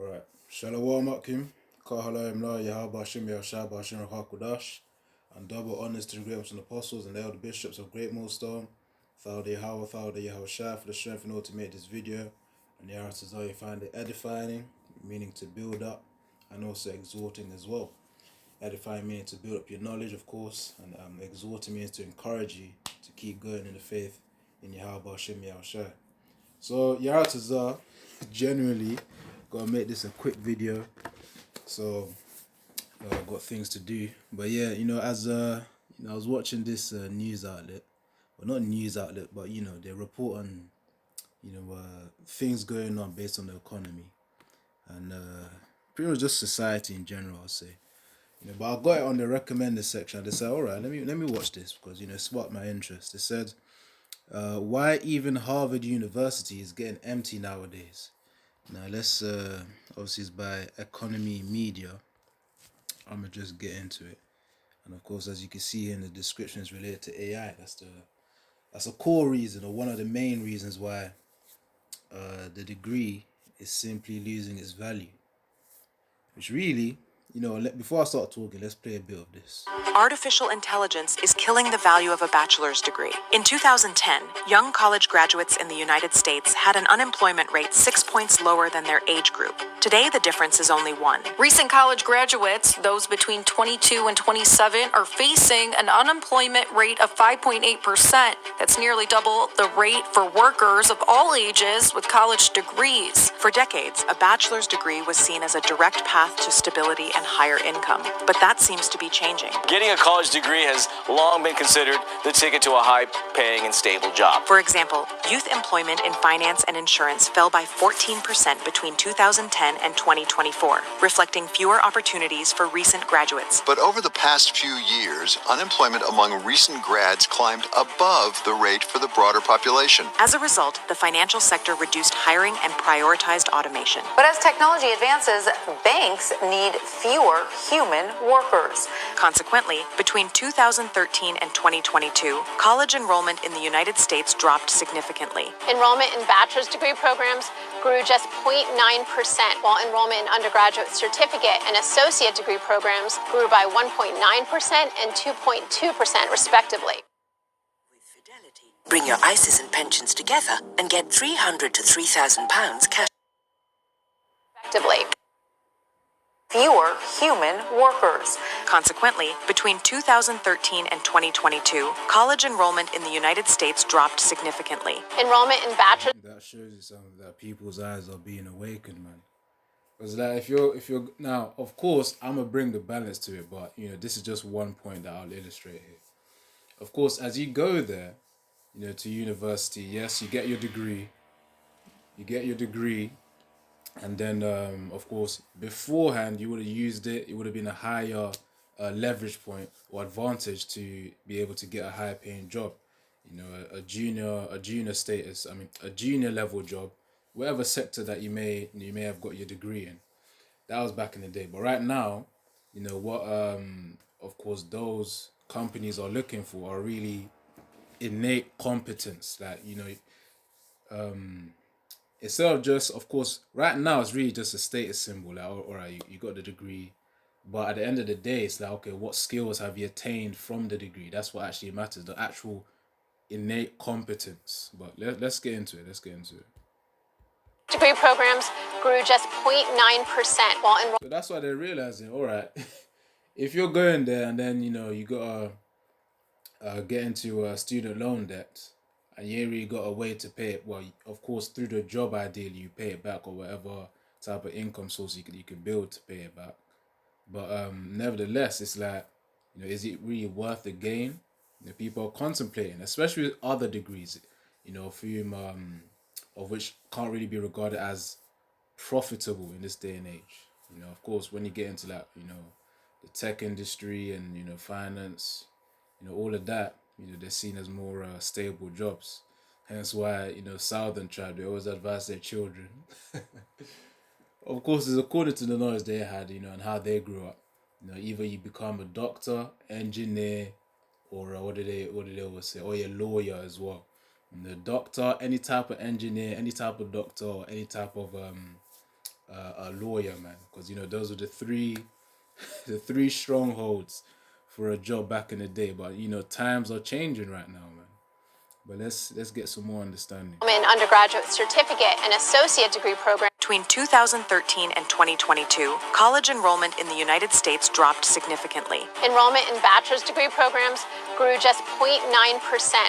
Alright. Shalom Akim, Kahala Imla, Yahaba Shim Yashaba Shim Hakudash, and double honors to the great and apostles and the elder bishops of Great Millstone. Thou the Yahweh, thou the Yahushua for the strength in order to make this video. And the answer is how you find it edifying, meaning to build up, and also exhorting as well. Edifying meaning to build up your knowledge, of course, and exhorting means to encourage you to keep going in the faith in Yahweh Shim Yahushua. So Yaratazar, generally, gotta make this a quick video, so I've got things to do. But yeah, as I was watching this news outlet, well, not news outlet, but they report on things going on based on the economy and pretty much just society in general, I'll say. But I got it on the recommended section. I decided, all right, let me watch this because it sparked my interest. It said, why even Harvard University is getting empty nowadays. Now let's obviously it's by Economy Media. I'm gonna just get into it, and of course, as you can see in the description, is related to AI. That's a core reason, or one of the main reasons why the degree is simply losing its value. Which really, before I start talking, let's play a bit of this. Artificial intelligence is killing the value of a bachelor's degree. In 2010, young college graduates in the United States had an unemployment rate 6 points lower than their age group. Today, the difference is only 1. Recent college graduates, those between 22 and 27, are facing an unemployment rate of 5.8%. That's nearly double the rate for workers of all ages with college degrees. For decades, a bachelor's degree was seen as a direct path to stability and higher income, but that seems to be changing. Getting a college degree has long been considered the ticket to a high-paying and stable job. For example, youth employment in finance and insurance fell by 14% between 2010 and 2024, reflecting fewer opportunities for recent graduates. But over the past few years, unemployment among recent grads climbed above the rate for the broader population. As a result, the financial sector reduced hiring and prioritized automation. But as technology advances, banks need fewer human workers. Consequently, between 2013 and 2022, college enrollment in the United States dropped significantly. Enrollment in bachelor's degree programs grew just 0.9%, while enrollment in undergraduate certificate and associate degree programs grew by 1.9% and 2.2% respectively. With Fidelity, bring your ISAs and pensions together and get £300 to £3,000 cash. Respectively. Fewer human workers. Consequently, between 2013 and 2022, college enrollment in the United States dropped significantly. Enrollment in bachelor's That shows you something that people's eyes are being awakened, man. Because like if you're now, of course, I'm gonna bring the balance to it, but this is just one point that I'll illustrate here. Of course, as you go there, to university, yes, you get your degree. And then, of course, beforehand, you would have used it. It would have been a higher leverage point or advantage to be able to get a higher paying job. A junior status. I mean, a junior level job, whatever sector that you may have got your degree in. That was back in the day. But right now, what of course those companies are looking for are really innate competence. Like instead of just, of course, right now it's really just a status symbol. Like, all right, you got the degree, but at the end of the day, it's like, okay, what skills have you attained from the degree? That's what actually matters, the actual innate competence. But let's get into it. degree programs grew just 0.9%, while enrollment So that's why they're realizing, all right, if you're going there and then, you got to get into student loan debt, and you ain't really got a way to pay it. Well, of course, through the job, ideally, you pay it back or whatever type of income source you can build to pay it back. But nevertheless, it's like, is it really worth the gain? People are contemplating, especially with other degrees, of which can't really be regarded as profitable in this day and age. Of course, when you get into the tech industry and finance, all of that, they're seen as more stable jobs. Hence why, Southern tribe, they always advise their children. Of course, it's according to the knowledge they had, and how they grew up. Either you become a doctor, engineer, or what do they always say? Or a lawyer as well. The doctor, any type of engineer, any type of doctor, or any type of a lawyer, man, because those are the three the three strongholds for a job back in the day. But times are changing right now, man. But let's get some more understanding. Undergraduate certificate and associate degree programs. Between 2013 and 2022, college enrollment in the United States dropped significantly. Enrollment in bachelor's degree programs grew just 0.9%,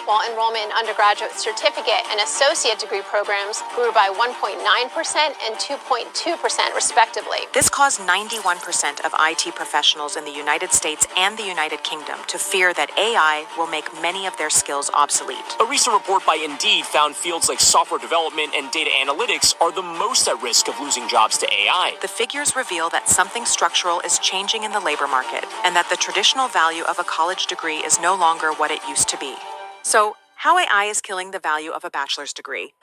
while enrollment in undergraduate certificate and associate degree programs grew by 1.9% and 2.2%, respectively. This caused 91% of IT professionals in the United States and the United Kingdom to fear that AI will make many of their skills obsolete. A recent report by Indeed found fields like software development and data analytics are the most at risk of losing jobs to AI. The figures reveal that something structural is changing in the labor market, and that the traditional value of a college degree is no longer what it used to be. So, how AI is killing the value of a bachelor's degree.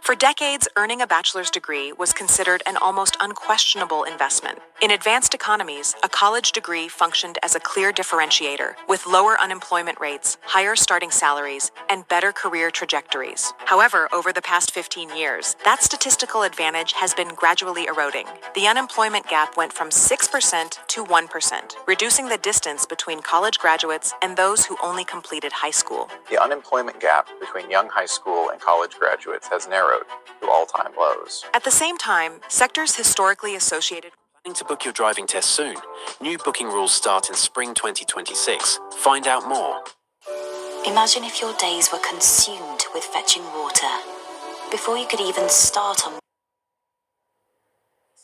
For decades, earning a bachelor's degree was considered an almost unquestionable investment. In advanced economies, a college degree functioned as a clear differentiator, with lower unemployment rates, higher starting salaries, and better career trajectories. However, over the past 15 years, that statistical advantage has been gradually eroding. The unemployment gap went from 6% to 1%, reducing the distance between college graduates and those who only completed high school. The unemployment gap between young high school and college graduates has narrowed to all-time lows. At the same time, sectors historically associated Planning to book your driving test soon. New booking rules start in spring 2026. Find out more. Imagine if your days were consumed with fetching water before you could even start on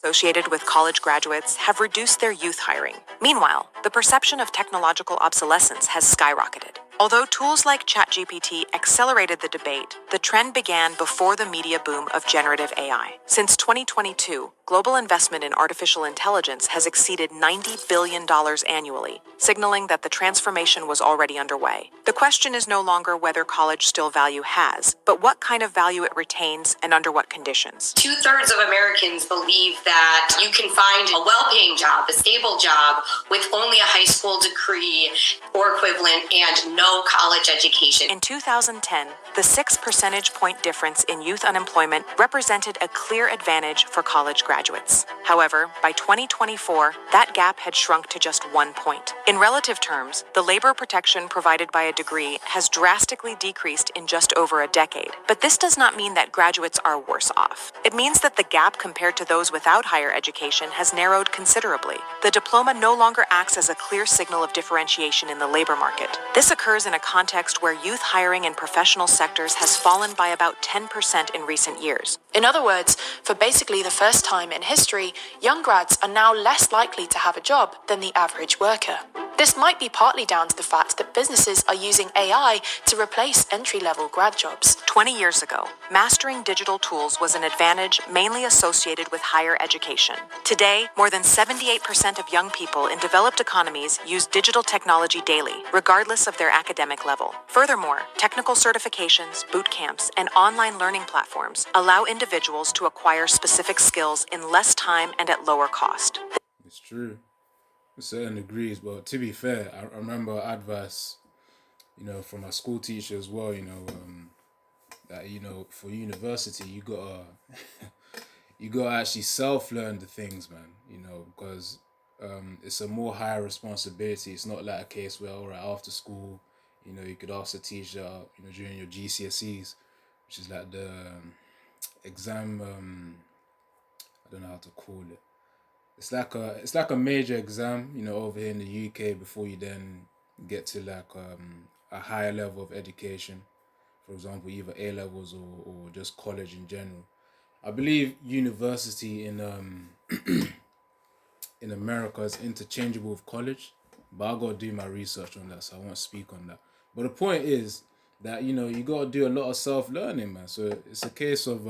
associated with college graduates have reduced their youth hiring. Meanwhile, the perception of technological obsolescence has skyrocketed. Although tools like ChatGPT accelerated the debate, the trend began before the media boom of generative AI. Since 2022, global investment in artificial intelligence has exceeded $90 billion annually, signaling that the transformation was already underway. The question is no longer whether college still value has, but what kind of value it retains and under what conditions. 2/3 of Americans believe that you can find a well-paying job, a stable job, with only a high school degree or equivalent and no college education. In 2010, the 6 percentage point difference in youth unemployment represented a clear advantage for college graduates. However, by 2024, that gap had shrunk to just 1 point. In relative terms, the labor protection provided by a degree has drastically decreased in just over a decade. But this does not mean that graduates are worse off. It means that the gap compared to those without higher education has narrowed considerably. The diploma no longer acts as a clear signal of differentiation in the labor market. This occurs in a context where youth hiring in professional sectors has fallen by about 10% in recent years. In other words, for basically the first time in history, young grads are now less likely to have a job than the average worker. This might be partly down to the fact that businesses are using AI to replace entry-level grad jobs. 20 years ago, mastering digital tools was an advantage mainly associated with higher education. Today, more than 78% of young people in developed economies use digital technology daily, regardless of their academic level. Furthermore, technical certifications, boot camps, and online learning platforms allow individuals to acquire specific skills in less time and at lower cost. It's true. To certain degrees, but to be fair, I remember advice, from my school teacher as well, that, for university, you gotta actually self-learn the things, man, because it's a more higher responsibility. It's not like a case where, all right, after school, you could ask the teacher, during your GCSEs, which is like the exam, I don't know how to call it. It's like a major exam, over here in the UK before you then get to like a higher level of education. For example, either A levels or just college in general. I believe university in in America is interchangeable with college, but I gotta do my research on that, so I won't speak on that. But the point is that you gotta do a lot of self-learning, man. So it's a case of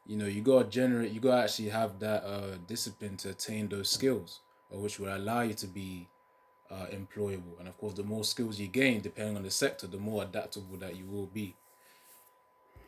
you gotta actually have that discipline to attain those skills, which will allow you to be employable. And of course, the more skills you gain, depending on the sector, the more adaptable that you will be.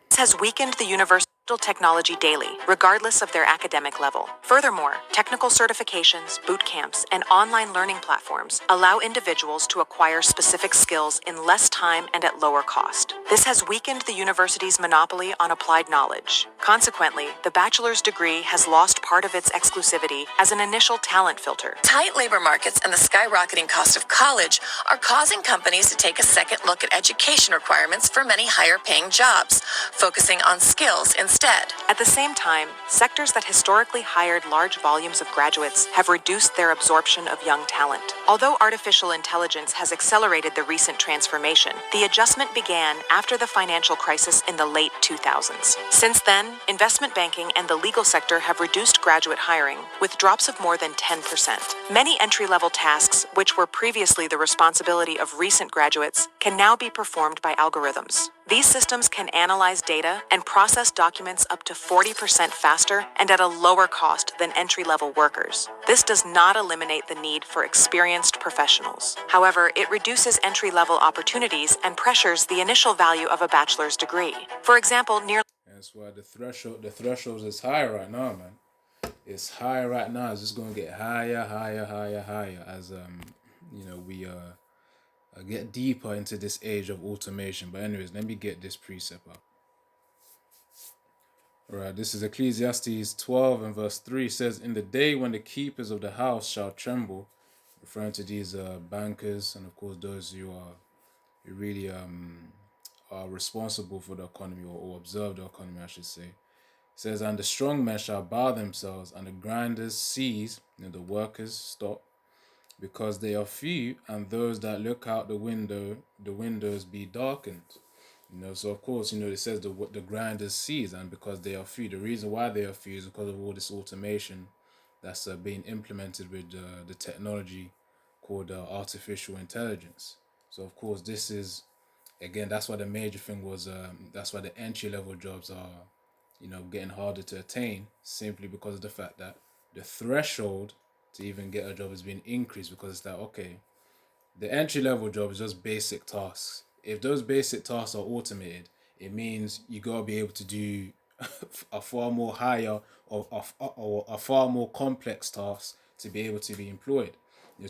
This has weakened the university technology daily, regardless of their academic level. Furthermore, technical certifications, boot camps, and online learning platforms allow individuals to acquire specific skills in less time and at lower cost. This has weakened the university's monopoly on applied knowledge. Consequently, the bachelor's degree has lost part of its exclusivity as an initial talent filter. Tight labor markets and the skyrocketing cost of college are causing companies to take a second look at education requirements for many higher-paying jobs, focusing on skills instead. At the same time, sectors that historically hired large volumes of graduates have reduced their absorption of young talent. Although artificial intelligence has accelerated the recent transformation, the adjustment began after the financial crisis in the late 2000s. Since then, investment banking and the legal sector have reduced graduate hiring, with drops of more than 10%. Many entry-level tasks, which were previously the responsibility of recent graduates, can now be performed by algorithms. These systems can analyze data and process documents up to 40% faster and at a lower cost than entry-level workers. This does not eliminate the need for experienced professionals. However, it reduces entry-level opportunities and pressures the initial value of a bachelor's degree. For example, That's why the threshold is high right now, man. It's high right now. It's just gonna get higher as we get deeper into this age of automation. But anyways, let me get this precept up. Right, this is Ecclesiastes 12 and verse 3. It says, "In the day when the keepers of the house shall tremble," referring to these bankers and of course those who really are responsible for the economy or observe the economy, I should say. It says, "And the strong men shall bow themselves, and the grinders cease," the workers stop, "because they are few, and those that look out the windows be darkened." So of course, it says the grinders cease, and because they are few. The reason why they are few is because of all this automation that's being implemented with the technology called artificial intelligence. So of course, this is, again, that's why the major thing was, that's why the entry-level jobs are, getting harder to attain, simply because of the fact that the threshold to even get a job has been increased, because it's like, okay, the entry-level job is just basic tasks. If those basic tasks are automated, it means you gotta be able to do a far more higher or a far more complex task to be able to be employed.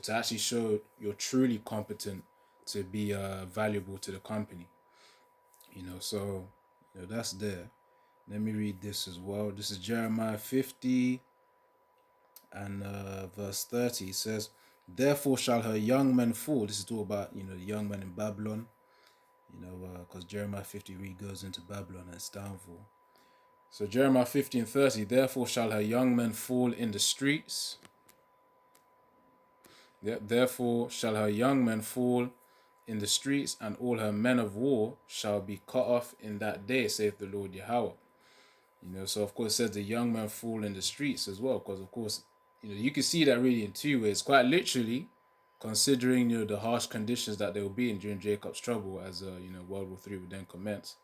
To actually show you're truly competent to be valuable to the company. So that's there. Let me read this as well. This is Jeremiah 50 and verse 30. It says, "Therefore shall her young men fall." This is all about the young men in Babylon. Because Jeremiah 50 really goes into Babylon and its downfall. So Jeremiah 15:30, "Therefore shall her young men fall in the streets." Therefore shall her young men fall in the streets, and all her men of war shall be cut off in that day, saith the Lord Yahweh. So of course it says the young men fall in the streets as well, because of course, you can see that really in two ways. Quite literally, considering the harsh conditions that they will be in during Jacob's trouble, as World War III would then commence.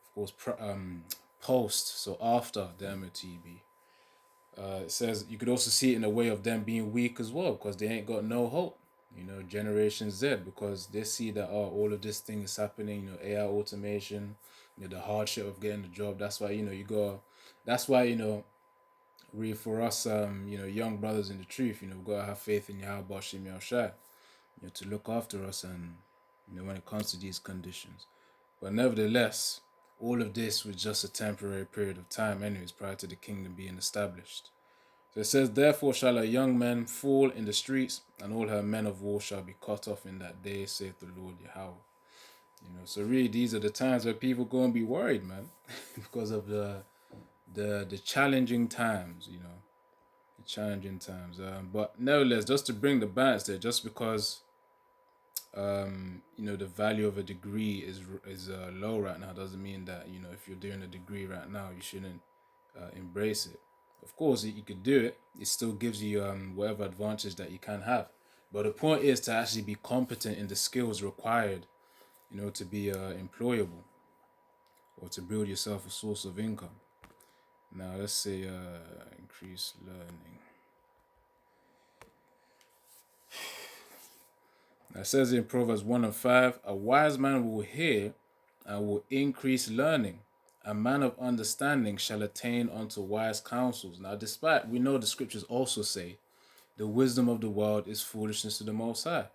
Of course, post, so after the MOTB. It says you could also see it in a way of them being weak as well, because they ain't got no hope. Generation Z, because they see that all of this thing is happening. AI automation, the hardship of getting the job. That's why That's why really for us, young brothers in the truth, we've got to have faith in Yahweh Bashim Yahushua, to look after us, and when it comes to these conditions. But nevertheless, all of this was just a temporary period of time, anyways, prior to the kingdom being established. So it says, "Therefore shall her young men fall in the streets, and all her men of war shall be cut off in that day, saith the Lord Yahweh." So really, these are the times where people go and be worried, man, because of the challenging times, the challenging times. But nevertheless, just to bring the balance there, just because the value of a degree is low right now, doesn't mean that if you're doing a degree right now, you shouldn't embrace it. Of course, you could do it. It still gives you whatever advantage that you can have. But the point is to actually be competent in the skills required, to be employable, or to build yourself a source of income. Now, let's say increase learning. Now, it says in Proverbs 1:5, "A wise man will hear and will increase learning, a man of understanding shall attain unto wise counsels. Now, despite we know the scriptures also say the wisdom of the world is foolishness to the Most High.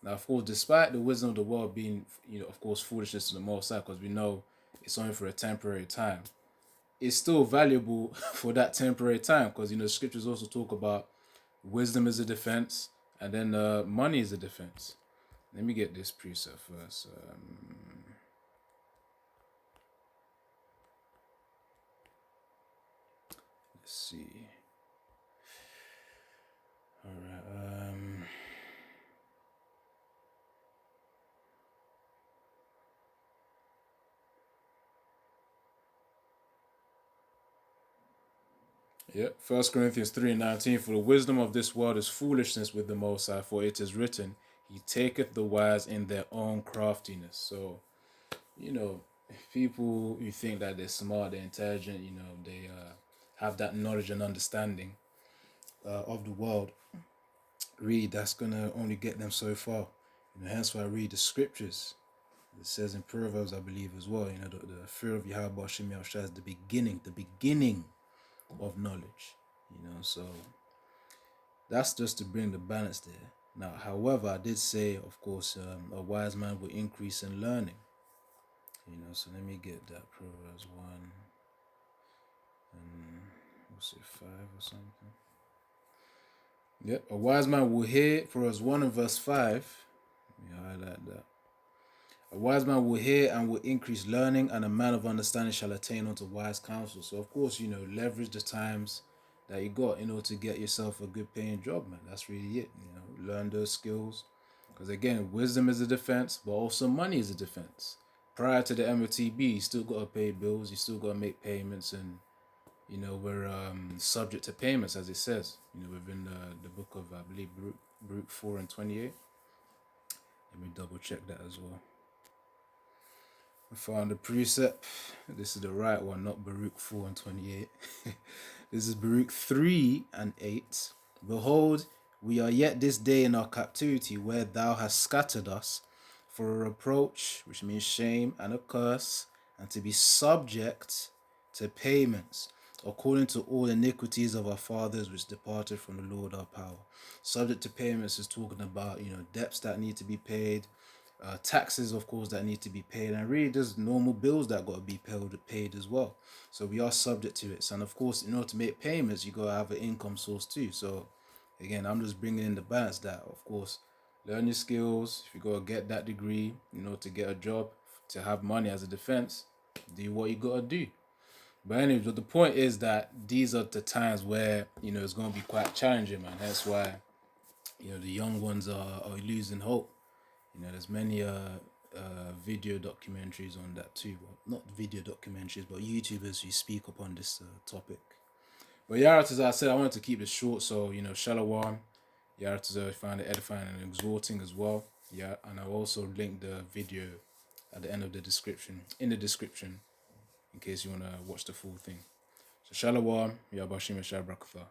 Now, of course, despite the wisdom of the world being, of course, foolishness to the Most High, because we know it's only for a temporary time, it's still valuable for that temporary time, because, the scriptures also talk about wisdom is a defense, and then money is a defense. Let me get this precept first. Let's see. All right. Yep. 1 Corinthians 3:19. For the wisdom of this world is foolishness with the Most High, for it is written, He taketh the wise in their own craftiness. So, people who think that they're smart, they're intelligent, they have that knowledge and understanding of the world, really, that's going to only get them so far. Hence why I read the scriptures. It says in Proverbs, I believe as well, the fear of Yahweh Hashem Yahushua is the beginning of knowledge. So that's just to bring the balance there. Now, however, I did say, of course, a wise man will increase in learning. So let me get that Proverbs 1 and what's it, 5 or something. Yep, a wise man will hear, Proverbs 1 and verse 5. Let me highlight that. A wise man will hear and will increase learning, and a man of understanding shall attain unto wise counsel. So, of course, leverage the times that you got in order to get yourself a good paying job, man. That's really it. Learn those skills. Because, again, wisdom is a defense, but also money is a defense. Prior to the MOTB, you still got to pay bills, you still got to make payments, and, we're subject to payments, as it says, within the book of, I believe, Baruch 4 and 28. Let me double check that as well. I found the precept. This is the right one, not Baruch 4 and 28. This is Baruch 3 and 8. Behold, we are yet this day in our captivity, where thou hast scattered us, for a reproach, which means shame, and a curse, and to be subject to payments, according to all iniquities of our fathers, which departed from the Lord our power. Subject to payments is talking about, debts that need to be paid, taxes, of course, that need to be paid, and really just normal bills that got to be paid as well. So we are subject to it. And of course, in order to make payments, you got to have an income source too. So again, I'm just bringing in the balance that, of course, learn your skills. If you got to get that degree, to get a job, to have money as a defense, do what you got to do. But anyway, the point is that these are the times where, it's going to be quite challenging, man. That's why, the young ones are losing hope. There's many video documentaries on that too. Well, not video documentaries, but YouTubers who speak upon this topic. But as I said, I wanted to keep it short. So, Shalom. I find it edifying and exhorting as well. Yeah, and I'll also link the video at the end of the description, in case you want to watch the full thing. So, Shalom. Yabashim Shabrakatha.